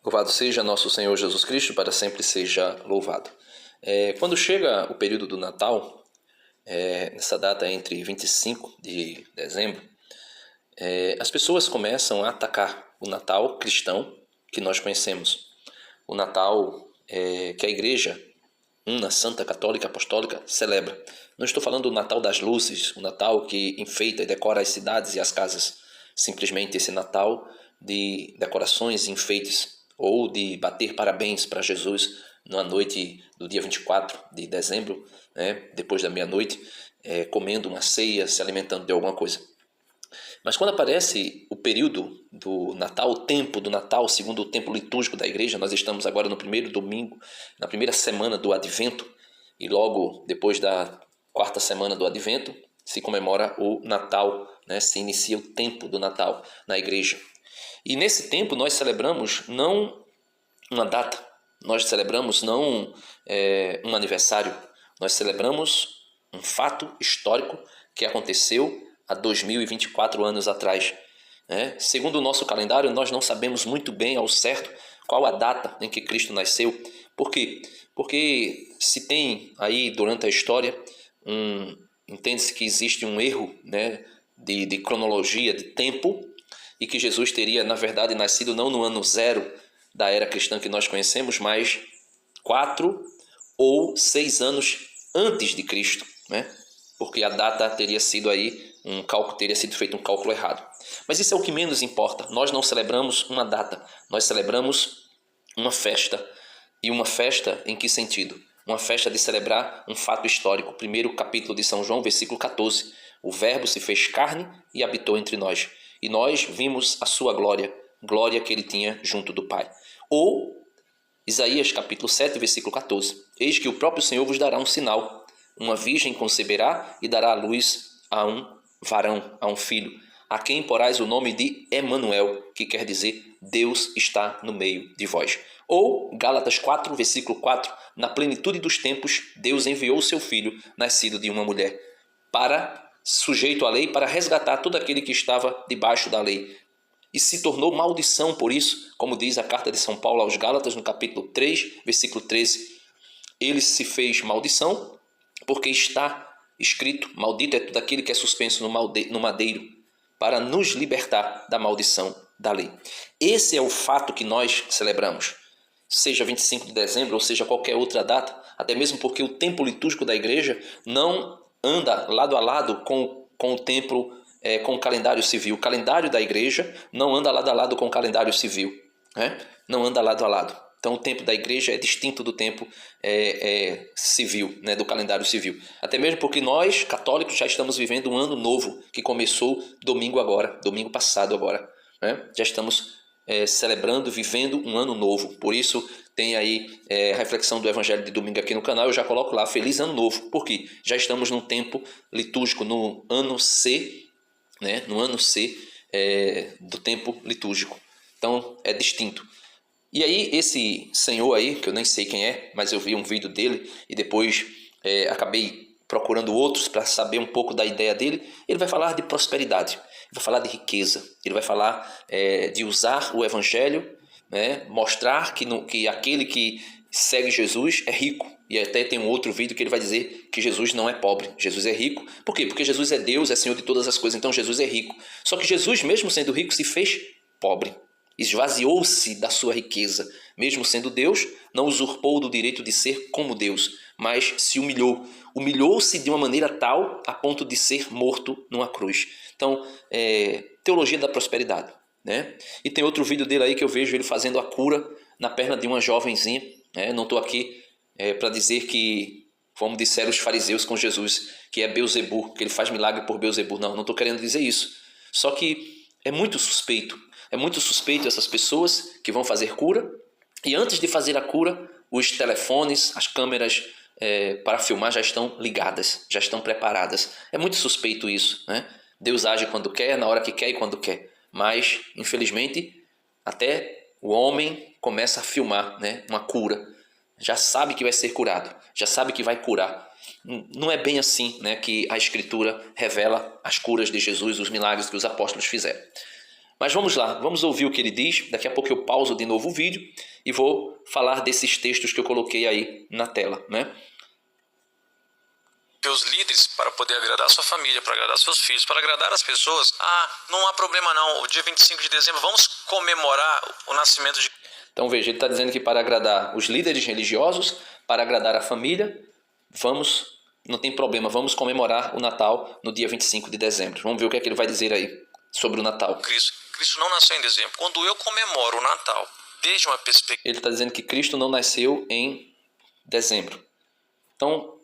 Louvado seja nosso Senhor Jesus Cristo, para sempre seja louvado. Quando chega o período do Natal, nessa data entre 25 de dezembro, as pessoas começam a atacar o Natal cristão que nós conhecemos. O Natal que a Igreja Una, Santa, Católica, Apostólica celebra. Não estou falando do Natal das luzes, o Natal que enfeita e decora as cidades e as casas. Simplesmente esse Natal de decorações e enfeites, ou de bater parabéns para Jesus na noite do dia 24 de dezembro, depois da meia-noite, comendo uma ceia, se alimentando de alguma coisa. Mas quando aparece o período do Natal, o tempo do Natal, segundo o tempo litúrgico da igreja, nós estamos agora no primeiro domingo, na primeira semana do Advento, e logo depois da quarta semana do Advento se comemora o Natal, se inicia o tempo do Natal na igreja. E nesse tempo nós celebramos não uma data, nós celebramos não um aniversário, nós celebramos um fato histórico que aconteceu há 2024 anos atrás. Segundo o nosso calendário, nós não sabemos muito bem ao certo qual a data em que Cristo nasceu. Por quê? Porque se tem aí durante a história, entende-se que existe um erro de cronologia, de tempo, e que Jesus teria, na verdade, nascido não no ano zero da era cristã que nós conhecemos, mas 4 ou 6 anos antes de Cristo, porque a data teria sido aí teria sido feito um cálculo errado. Mas isso é o que menos importa. Nós não celebramos uma data, nós celebramos uma festa. E uma festa em que sentido? Uma festa de celebrar um fato histórico. Primeiro capítulo de São João, versículo 14. O Verbo se fez carne e habitou entre nós. E nós vimos a sua glória, glória que ele tinha junto do Pai. Ou Isaías capítulo 7, versículo 14. Eis que o próprio Senhor vos dará um sinal. Uma virgem conceberá e dará à luz a um varão, a um filho, a quem porás o nome de Emanuel, que quer dizer Deus está no meio de vós. Ou Gálatas 4, versículo 4, na plenitude dos tempos, Deus enviou o seu filho, nascido de uma mulher, sujeito à lei, para resgatar todo aquele que estava debaixo da lei. E se tornou maldição por isso, como diz a carta de São Paulo aos Gálatas, no capítulo 3, versículo 13. Ele se fez maldição, porque está escrito, maldito é todo aquele que é suspenso no madeiro, para nos libertar da maldição da lei. Esse é o fato que nós celebramos, seja 25 de dezembro ou seja qualquer outra data, até mesmo porque o tempo litúrgico da igreja não anda lado a lado com o tempo, com o calendário civil. O calendário da igreja não anda lado a lado com o calendário civil, não anda lado a lado. Então o tempo da igreja é distinto do tempo civil, do calendário civil. Até mesmo porque nós, católicos, já estamos vivendo um ano novo, que começou domingo passado agora. Já estamos celebrando, vivendo um ano novo. Por isso tem aí a reflexão do Evangelho de domingo aqui no canal, eu já coloco lá, Feliz Ano Novo. Por quê? Já estamos num tempo litúrgico, no ano C, no ano C do tempo litúrgico. Então é distinto. E aí esse senhor aí, que eu nem sei quem é, mas eu vi um vídeo dele e depois acabei procurando outros para saber um pouco da ideia dele. Ele vai falar de prosperidade, ele vai falar de riqueza, ele vai falar de usar o evangelho, mostrar que aquele que segue Jesus é rico. E até tem um outro vídeo que ele vai dizer que Jesus não é pobre, Jesus é rico. Por quê? Porque Jesus é Deus, é Senhor de todas as coisas, então Jesus é rico. Só que Jesus, mesmo sendo rico, se fez pobre. Esvaziou-se da sua riqueza, mesmo sendo Deus, não usurpou do direito de ser como Deus, mas se humilhou. Humilhou-se de uma maneira tal a ponto de ser morto numa cruz. Então, teologia da prosperidade. E tem outro vídeo dele aí que eu vejo ele fazendo a cura na perna de uma jovenzinha. Não estou aqui para dizer que, como disseram os fariseus com Jesus, que é Beelzebul, que ele faz milagre por Beelzebul. Não estou querendo dizer isso. Só que é muito suspeito. É muito suspeito essas pessoas que vão fazer cura e antes de fazer a cura, os telefones, as câmeras para filmar já estão ligadas, já estão preparadas. É muito suspeito isso. Deus age quando quer, na hora que quer e quando quer. Mas, infelizmente, até o homem começa a filmar uma cura. Já sabe que vai ser curado, já sabe que vai curar. Não é bem assim que a Escritura revela as curas de Jesus, os milagres que os apóstolos fizeram. Mas vamos lá, vamos ouvir o que ele diz. Daqui a pouco eu pauso de novo o vídeo e vou falar desses textos que eu coloquei aí na tela, né? Os líderes para poder agradar a sua família, para agradar seus filhos, para agradar as pessoas. Não há problema não, o dia 25 de dezembro vamos comemorar o nascimento de... Então veja, ele está dizendo que para agradar os líderes religiosos, para agradar a família, não tem problema, vamos comemorar o Natal no dia 25 de dezembro. Vamos ver o que é que ele vai dizer aí sobre o Natal. Cristo não nasceu em dezembro. Quando eu comemoro o Natal, desde uma perspectiva... Ele está dizendo que Cristo não nasceu em dezembro. Então,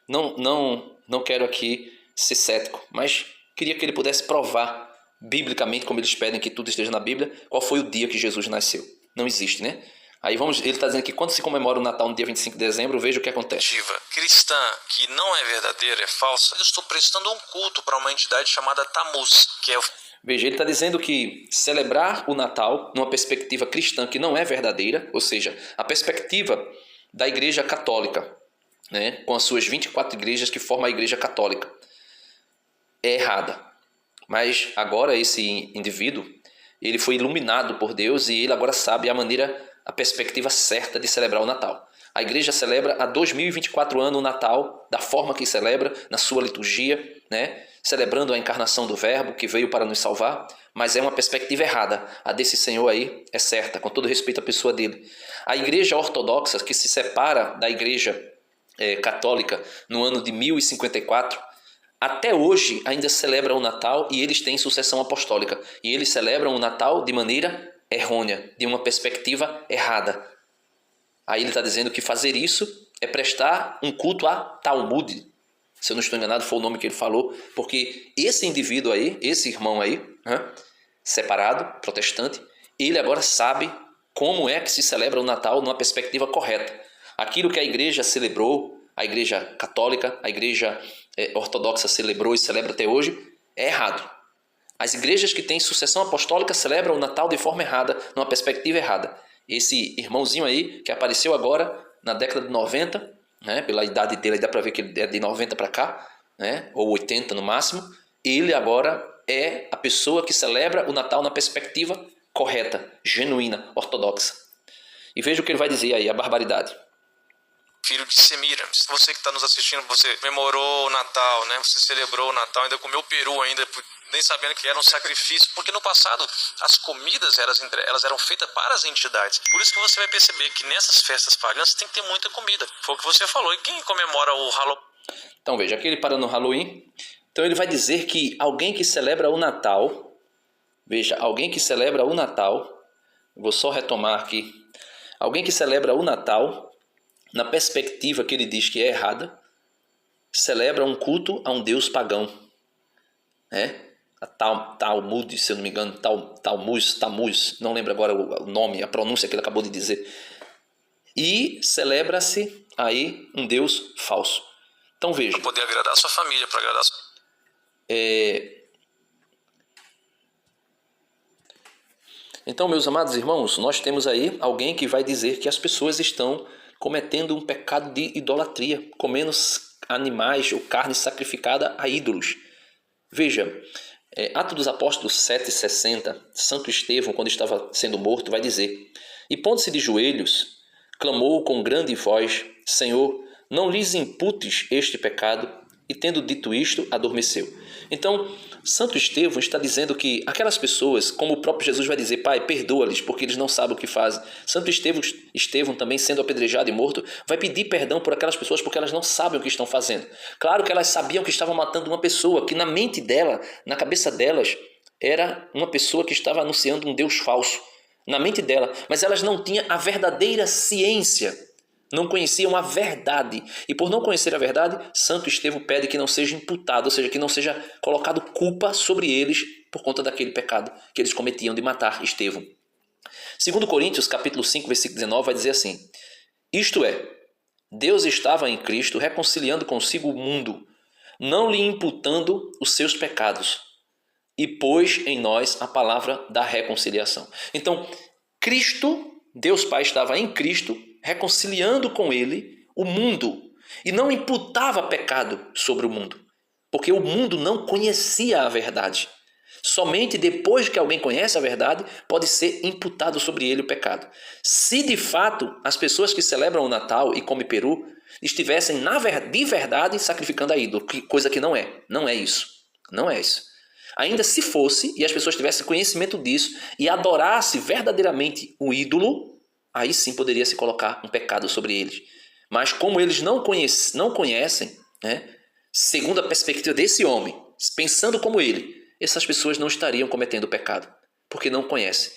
não quero aqui ser cético, mas queria que ele pudesse provar biblicamente, como eles pedem que tudo esteja na Bíblia, qual foi o dia que Jesus nasceu. Não existe, né? Aí ele está dizendo que quando se comemora o Natal no dia 25 de dezembro, veja o que acontece. Cristã que não é verdadeira, é falsa, eu estou prestando um culto para uma entidade chamada Tammuz, que é o... Veja, ele está dizendo que celebrar o Natal numa perspectiva cristã que não é verdadeira, ou seja, a perspectiva da Igreja Católica, né, com as suas 24 igrejas que formam a Igreja Católica, é errada. Mas agora esse indivíduo, ele foi iluminado por Deus e ele agora sabe a perspectiva certa de celebrar o Natal. A igreja celebra há 2024 anos o Natal da forma que celebra, na sua liturgia, né? Celebrando a encarnação do Verbo que veio para nos salvar, mas é uma perspectiva errada. A desse Senhor aí é certa, com todo respeito à pessoa dele. A igreja ortodoxa, que se separa da igreja católica no ano de 1054, até hoje ainda celebra o Natal e eles têm sucessão apostólica. E eles celebram o Natal de maneira errônea, de uma perspectiva errada. Aí ele está dizendo que fazer isso é prestar um culto a Talmud. Se eu não estou enganado, foi o nome que ele falou. Porque esse indivíduo aí, esse irmão aí, separado, protestante, ele agora sabe como é que se celebra o Natal numa perspectiva correta. Aquilo que a igreja celebrou, a igreja católica, a igreja ortodoxa celebrou e celebra até hoje, é errado. As igrejas que têm sucessão apostólica celebram o Natal de forma errada, numa perspectiva errada. Esse irmãozinho aí, que apareceu agora na década de 90, né, pela idade dele, dá para ver que ele é de 90 para cá, né, ou 80 no máximo, ele agora é a pessoa que celebra o Natal na perspectiva correta, genuína, ortodoxa. E veja o que ele vai dizer aí, a barbaridade. Filho de Semiramis. Você que está nos assistindo, você comemorou o Natal, né? Você celebrou o Natal, ainda comeu peru ainda, nem sabendo que era um sacrifício, porque no passado as comidas elas eram feitas para as entidades. Por isso que você vai perceber que nessas festas pagãs tem que ter muita comida. Foi o que você falou. E quem comemora o Halloween? Então veja, aqui ele para no Halloween. Então ele vai dizer que alguém que celebra o Natal, veja, alguém que celebra o Natal, vou só retomar aqui, alguém que celebra o Natal, na perspectiva que ele diz que é errada, celebra um culto a um deus pagão, né? A Talmud, se eu não me engano, Tammuz, não lembro agora o nome, a pronúncia que ele acabou de dizer. E celebra-se aí um deus falso. Então veja. Para poder agradar a sua família, para agradar a sua... Então, meus amados irmãos, nós temos aí alguém que vai dizer que as pessoas estão cometendo um pecado de idolatria, comendo animais ou carne sacrificada a ídolos. Veja, Atos dos Apóstolos 7,60, Santo Estevão, quando estava sendo morto, vai dizer: e pondo-se de joelhos, clamou com grande voz: Senhor, não lhes imputes este pecado, e tendo dito isto, adormeceu. Então, Santo Estevão está dizendo que aquelas pessoas, como o próprio Jesus vai dizer, Pai, perdoa-lhes, porque eles não sabem o que fazem. Santo Estevão, também sendo apedrejado e morto, vai pedir perdão por aquelas pessoas porque elas não sabem o que estão fazendo. Claro que elas sabiam que estavam matando uma pessoa, que na mente dela, na cabeça delas, era uma pessoa que estava anunciando um Deus falso. Na mente dela, mas elas não tinham a verdadeira ciência. Não conheciam a verdade. E por não conhecer a verdade, Santo Estevão pede que não seja imputado, ou seja, que não seja colocado culpa sobre eles por conta daquele pecado que eles cometiam de matar Estevão. 2 Coríntios, capítulo 5, versículo 19, vai dizer assim: isto é, Deus estava em Cristo reconciliando consigo o mundo, não lhe imputando os seus pecados, e pôs em nós a palavra da reconciliação. Então, Cristo, Deus Pai estava em Cristo, reconciliando com ele o mundo e não imputava pecado sobre o mundo, porque o mundo não conhecia a verdade. Somente depois que alguém conhece a verdade, pode ser imputado sobre ele o pecado. Se de fato as pessoas que celebram o Natal e comem peru estivessem de verdade sacrificando a ídolo, coisa que não é. Não é isso. Não é isso. Ainda se fosse, e as pessoas tivessem conhecimento disso, e adorasse verdadeiramente o ídolo, aí sim poderia se colocar um pecado sobre eles. Mas como eles não conhecem, né, segundo a perspectiva desse homem, pensando como ele, essas pessoas não estariam cometendo pecado, porque não conhecem.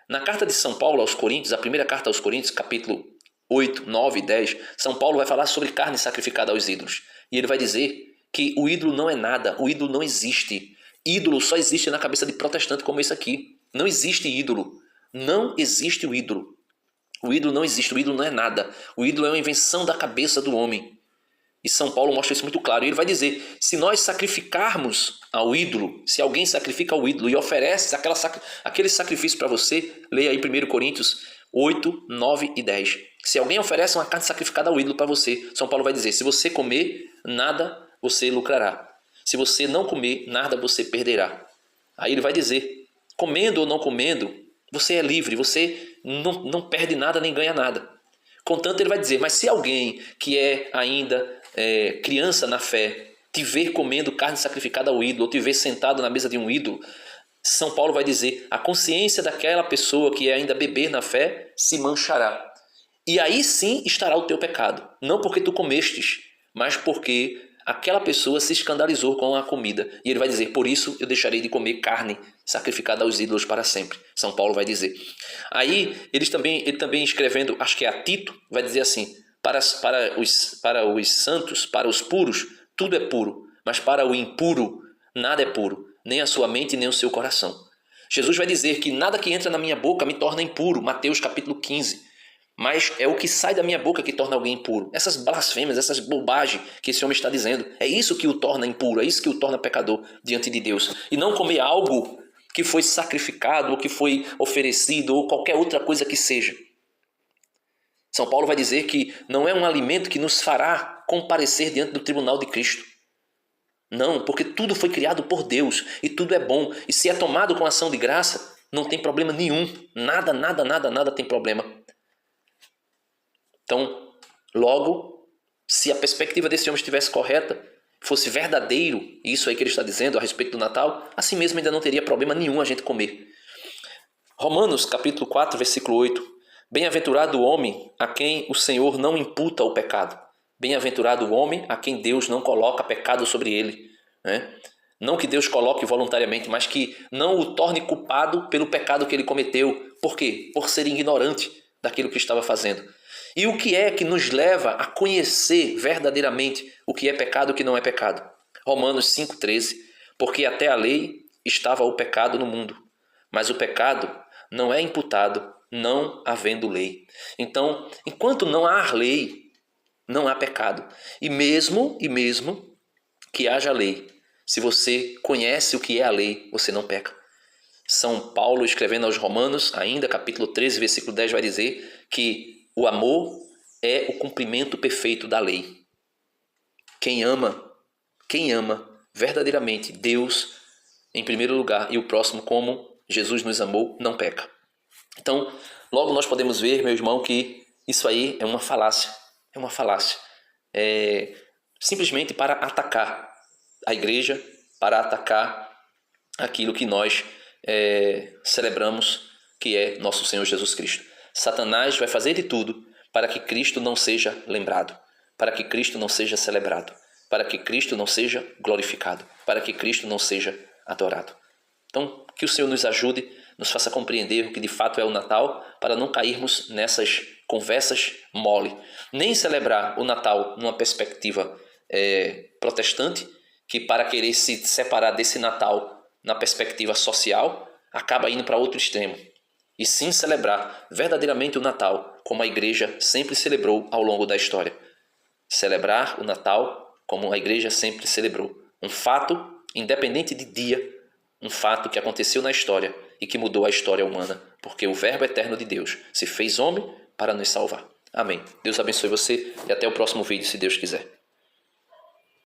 Na carta de São Paulo aos Coríntios, a primeira carta aos Coríntios, capítulo 8, 9 e 10, São Paulo vai falar sobre carne sacrificada aos ídolos. E ele vai dizer que o ídolo não é nada, o ídolo não existe. Ídolo só existe na cabeça de protestante como esse aqui. Não existe ídolo. Não existe o ídolo. O ídolo não existe, o ídolo não é nada. O ídolo é uma invenção da cabeça do homem. E São Paulo mostra isso muito claro. E ele vai dizer, se nós sacrificarmos ao ídolo, se alguém sacrifica ao ídolo e oferece aquele sacrifício para você, leia aí 1 Coríntios 8, 9 e 10. Se alguém oferece uma carne sacrificada ao ídolo para você, São Paulo vai dizer, se você comer, nada você lucrará. Se você não comer, nada você perderá. Aí ele vai dizer, comendo ou não comendo, você é livre, você não perde nada nem ganha nada. Contanto, ele vai dizer, mas se alguém que é ainda criança na fé, te ver comendo carne sacrificada ao ídolo, ou te ver sentado na mesa de um ídolo, São Paulo vai dizer, a consciência daquela pessoa que é ainda bebê na fé se manchará. E aí sim estará o teu pecado. Não porque tu comestes, mas porque aquela pessoa se escandalizou com a comida. E ele vai dizer, por isso eu deixarei de comer carne sacrificada aos ídolos para sempre. São Paulo vai dizer. Aí ele também escrevendo, acho que é a Tito, vai dizer assim, para os santos, para os puros, tudo é puro. Mas para o impuro, nada é puro. Nem a sua mente, nem o seu coração. Jesus vai dizer que nada que entra na minha boca me torna impuro. Mateus capítulo 15. Mas é o que sai da minha boca que torna alguém impuro. Essas blasfêmias, essas bobagens que esse homem está dizendo, é isso que o torna impuro, é isso que o torna pecador diante de Deus. E não comer algo que foi sacrificado, ou que foi oferecido, ou qualquer outra coisa que seja. São Paulo vai dizer que não é um alimento que nos fará comparecer diante do tribunal de Cristo. Não, porque tudo foi criado por Deus e tudo é bom. E se é tomado com ação de graça, não tem problema nenhum. Nada tem problema. Então, logo, se a perspectiva desse homem estivesse correta, fosse verdadeiro, isso aí que ele está dizendo a respeito do Natal, assim mesmo ainda não teria problema nenhum a gente comer. Romanos, capítulo 4, versículo 8. Bem-aventurado o homem a quem o Senhor não imputa o pecado. Bem-aventurado o homem a quem Deus não coloca pecado sobre ele. Né? Não que Deus coloque voluntariamente, mas que não o torne culpado pelo pecado que ele cometeu. Por quê? Por ser ignorante daquilo que estava fazendo. E o que é que nos leva a conhecer verdadeiramente o que é pecado e o que não é pecado? Romanos 5,13. Porque até a lei estava o pecado no mundo, mas o pecado não é imputado, não havendo lei. Então, enquanto não há lei, não há pecado. E mesmo que haja lei, se você conhece o que é a lei, você não peca. São Paulo, escrevendo aos Romanos, ainda capítulo 13, versículo 10, vai dizer que o amor é o cumprimento perfeito da lei. Quem ama verdadeiramente Deus em primeiro lugar e o próximo como Jesus nos amou, não peca. Então, logo nós podemos ver, meu irmão, que isso aí é uma falácia. É uma falácia. É simplesmente para atacar a igreja, para atacar aquilo que nós celebramos, que é nosso Senhor Jesus Cristo. Satanás vai fazer de tudo para que Cristo não seja lembrado, para que Cristo não seja celebrado, para que Cristo não seja glorificado, para que Cristo não seja adorado. Então, que o Senhor nos ajude, nos faça compreender o que de fato é o Natal, para não cairmos nessas conversas mole. Nem celebrar o Natal numa perspectiva protestante, que para querer se separar desse Natal na perspectiva social, acaba indo para outro extremo. E sim celebrar verdadeiramente o Natal, como a igreja sempre celebrou ao longo da história. Celebrar o Natal como a igreja sempre celebrou. Um fato, independente de dia, um fato que aconteceu na história e que mudou a história humana, porque o Verbo eterno de Deus se fez homem para nos salvar. Amém. Deus abençoe você e até o próximo vídeo, se Deus quiser.